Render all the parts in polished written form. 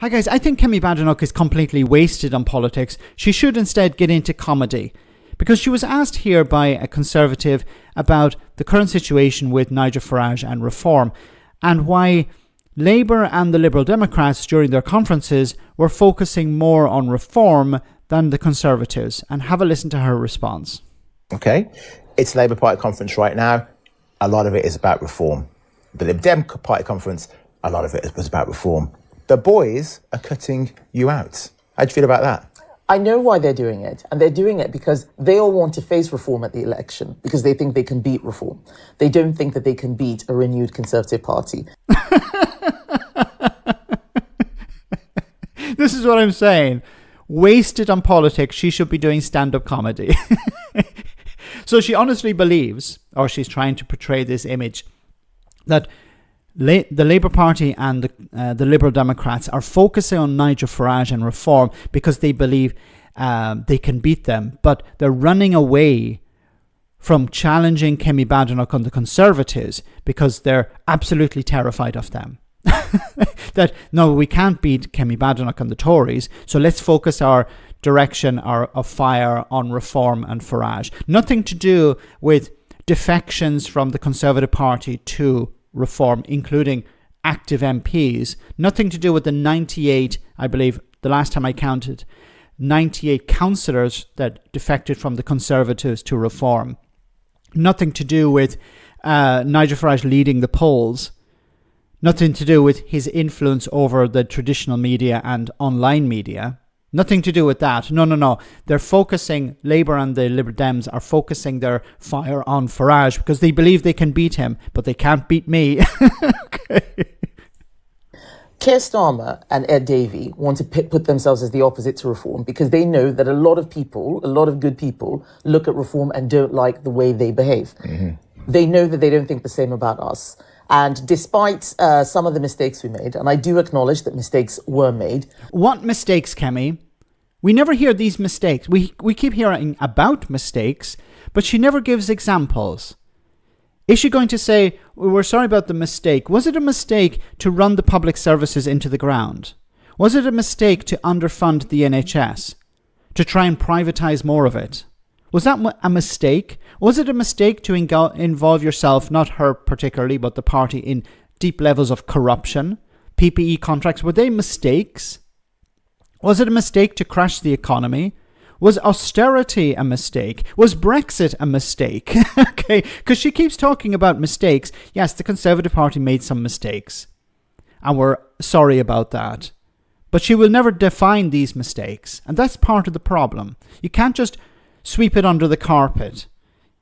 Hi guys, I think Kemi Badenoch is completely wasted on politics. She should instead get into comedy. Because she was asked here by a Conservative about the current situation with Nigel Farage and reform, and why Labour and the Liberal Democrats during their conferences were focusing more on reform than the Conservatives. And have a listen to her response. Okay, it's Labour Party conference right now. A lot of it is about reform. The Lib Dem Party conference, a lot of it was about reform. The boys are cutting you out. How do you feel about that? I know why they're doing it. And they're doing it because they all want to face reform at the election because they think they can beat reform. They don't think that they can beat a renewed Conservative Party. This is what I'm saying. Wasted on politics. She should be doing stand-up comedy. So she honestly believes, or she's trying to portray this image, that the Labour Party and the Liberal Democrats are focusing on Nigel Farage and reform because they believe they can beat them, but they're running away from challenging Kemi Badenoch on the Conservatives because they're absolutely terrified of them. That, no, we can't beat Kemi Badenoch and the Tories, so let's focus our direction of fire on reform and Farage. Nothing to do with defections from the Conservative Party to reform, including active MPs. Nothing to do with the 98, I believe, the last time I counted, 98 councillors that defected from the Conservatives to reform. Nothing to do with Nigel Farage leading the polls. Nothing to do with his influence over the traditional media and online media. Nothing to do with that. No. They're focusing, Labour and the Liberal Dems are focusing their fire on Farage because they believe they can beat him, but they can't beat me. Okay. Keir Starmer and Ed Davey want to put themselves as the opposite to reform because they know that a lot of people, a lot of good people, look at reform and don't like the way they behave. Mm-hmm. They know that they don't think the same about us. And despite some of the mistakes we made, and I do acknowledge that mistakes were made. What mistakes, Kemi? We never hear these mistakes. We keep hearing about mistakes, but she never gives examples. Is she going to say, we're sorry about the mistake? Was it a mistake to run the public services into the ground? Was it a mistake to underfund the NHS? To try and privatise more of it? Was that a mistake? Was it a mistake to involve yourself, not her particularly, but the party, in deep levels of corruption? PPE contracts, were they mistakes? Was it a mistake to crash the economy? Was austerity a mistake? Was Brexit a mistake? Okay, because she keeps talking about mistakes. Yes, the Conservative Party made some mistakes, and we're sorry about that. But she will never define these mistakes, and that's part of the problem. You can't just sweep it under the carpet.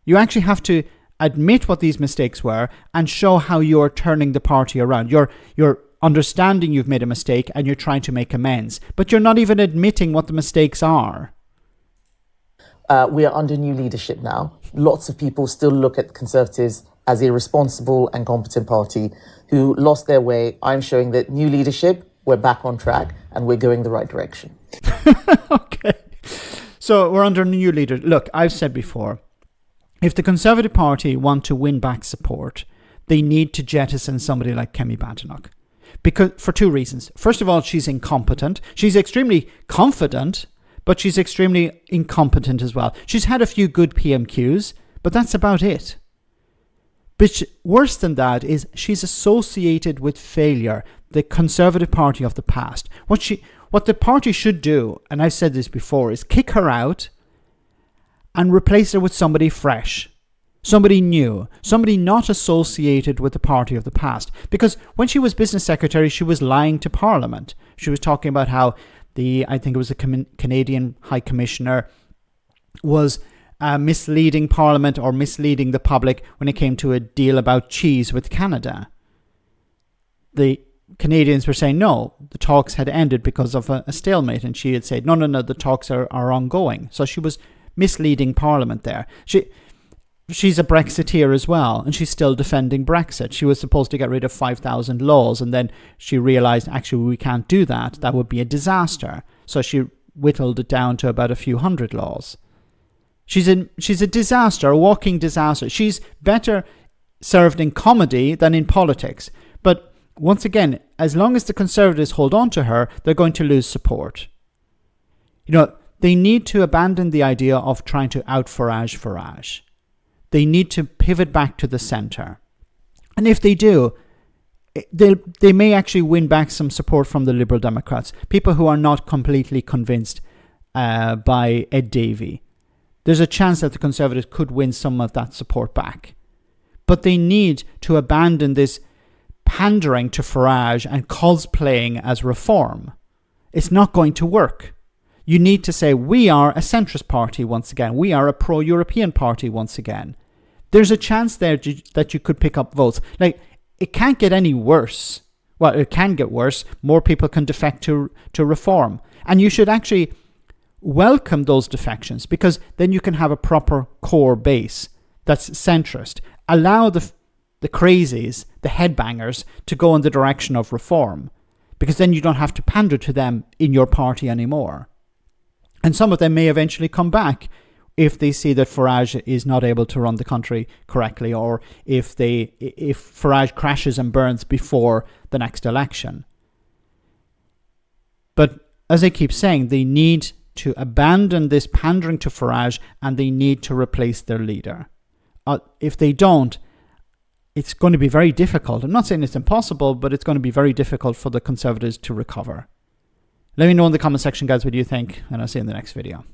You actually have to admit what these mistakes were and show how you're turning the party around. You're understanding you've made a mistake and you're trying to make amends, but you're not even admitting what the mistakes are. We are under new leadership now. Lots of people still look at Conservatives as a responsible and competent party who lost their way. I'm showing that new leadership, we're back on track and we're going the right direction. Okay. So we're under new leader. Look, I've said before, if the Conservative Party want to win back support, they need to jettison somebody like Kemi Badenoch. Because for two reasons. First of all, she's incompetent. She's extremely confident, but she's extremely incompetent as well. She's had a few good PMQs, but that's about it. But worse than that is she's associated with failure, the Conservative Party of the past. What the party should do, and I've said this before, is kick her out and replace her with somebody fresh, somebody new, somebody not associated with the party of the past. Because when she was business secretary, she was lying to Parliament. She was talking about how I think it was the Canadian High Commissioner was misleading Parliament or misleading the public when it came to a deal about cheese with Canada. The Canadians were saying, no, the talks had ended because of a stalemate. And she had said, no, the talks are ongoing. So she was misleading Parliament there. She's a Brexiteer as well, and she's still defending Brexit. She was supposed to get rid of 5,000 laws, and then she realised, actually, we can't do that. That would be a disaster. So she whittled it down to about a few hundred laws. She's a disaster, a walking disaster. She's better served in comedy than in politics. But once again, as long as the Conservatives hold on to her, they're going to lose support. They need to abandon the idea of trying to out-Farage. They need to pivot back to the centre. And if they do, they may actually win back some support from the Liberal Democrats, people who are not completely convinced by Ed Davey. There's a chance that the Conservatives could win some of that support back. But they need to abandon this pandering to Farage and cosplaying as reform. It's not going to work. You need to say, we are a centrist party once again. We are a pro-European party once again. There's a chance there that you could pick up votes. It can't get any worse. Well, it can get worse. More people can defect to reform. And you should actually welcome those defections, because then you can have a proper core base that's centrist. Allow the crazies, the headbangers, to go in the direction of reform, because then you don't have to pander to them in your party anymore. And some of them may eventually come back if they see that Farage is not able to run the country correctly, or if Farage crashes and burns before the next election. But as I keep saying, they need to abandon this pandering to Farage, and they need to replace their leader. If they don't, it's going to be very difficult. I'm not saying it's impossible, but it's going to be very difficult for the Conservatives to recover. Let me know in the comment section, guys, what you think, and I'll see you in the next video.